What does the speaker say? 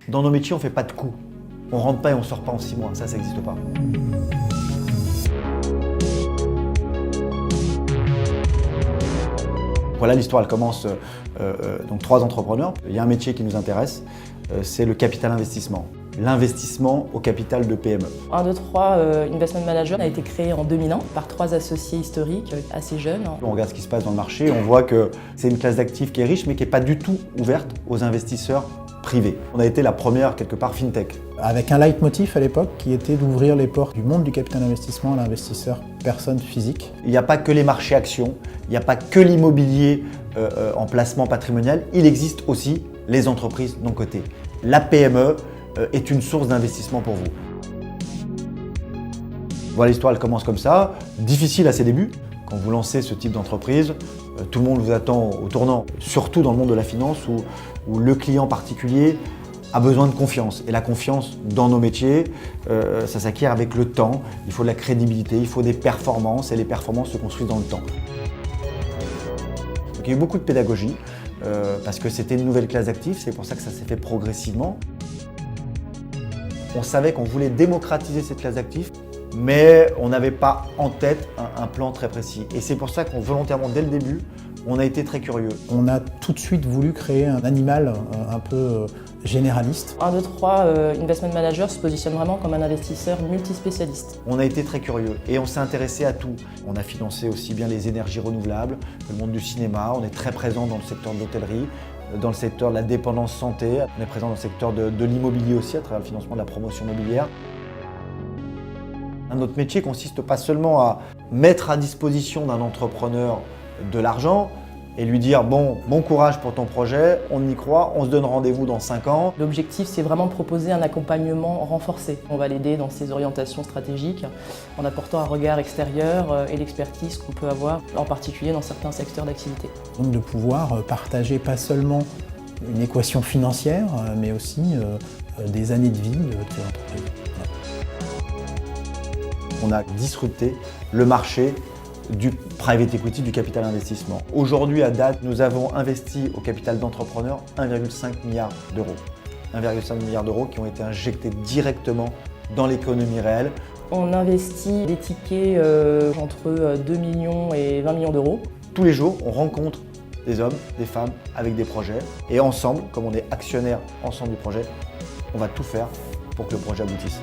Dans nos métiers, on ne fait pas de coups. On ne rentre pas et on ne sort pas en 6 mois. Ça n'existe pas. Voilà, l'histoire, elle commence donc 3 entrepreneurs. Il y a un métier qui nous intéresse, c'est le capital investissement. L'investissement au capital de PME. 1, 2, 3 Investment Manager a été créé en 2001 par 3 associés historiques assez jeunes. On regarde ce qui se passe dans le marché, on voit que c'est une classe d'actifs qui est riche mais qui n'est pas du tout ouverte aux investisseurs privés. On a été la première, quelque part, FinTech. Avec un leitmotiv à l'époque qui était d'ouvrir les portes du monde du capital investissement à l'investisseur personne physique. Il n'y a pas que les marchés actions, il n'y a pas que l'immobilier en placement patrimonial, il existe aussi les entreprises non cotées. La PME est une source d'investissement pour vous. Voilà, l'histoire, elle commence comme ça. Difficile à ses débuts. Quand vous lancez ce type d'entreprise, tout le monde vous attend au tournant, surtout dans le monde de la finance où le client particulier a besoin de confiance. Et la confiance dans nos métiers, ça s'acquiert avec le temps. Il faut de la crédibilité, il faut des performances et les performances se construisent dans le temps. Donc, il y a eu beaucoup de pédagogie parce que c'était une nouvelle classe d'actifs, c'est pour ça que ça s'est fait progressivement. On savait qu'on voulait démocratiser cette classe d'actifs, mais on n'avait pas en tête un plan très précis. Et c'est pour ça qu'on volontairement, dès le début, on a été très curieux. On a tout de suite voulu créer un animal un peu généraliste. 1, 2, 3 Investment Manager se positionne vraiment comme un investisseur multispécialiste. On a été très curieux et on s'est intéressé à tout. On a financé aussi bien les énergies renouvelables que le monde du cinéma. On est très présent dans le secteur de l'hôtellerie, dans le secteur de la dépendance santé. On est présent dans le secteur de l'immobilier aussi à travers le financement de la promotion immobilière. Notre métier consiste pas seulement à mettre à disposition d'un entrepreneur de l'argent et lui dire bon courage pour ton projet, on y croit, on se donne rendez-vous dans 5 ans. L'objectif, c'est vraiment de proposer un accompagnement renforcé. On va l'aider dans ses orientations stratégiques en apportant un regard extérieur et l'expertise qu'on peut avoir, en particulier dans certains secteurs d'activité. Donc de pouvoir partager pas seulement une équation financière, mais aussi des années de vie de l'entreprise. On a disrupté le marché du private equity, du capital investissement. Aujourd'hui, à date, nous avons investi au capital d'entrepreneurs 1,5 milliard d'euros. 1,5 milliard d'euros qui ont été injectés directement dans l'économie réelle. On investit des tickets entre 2 millions et 20 millions d'euros. Tous les jours, on rencontre des hommes, des femmes avec des projets. Et ensemble, comme on est actionnaires ensemble du projet, on va tout faire pour que le projet aboutisse.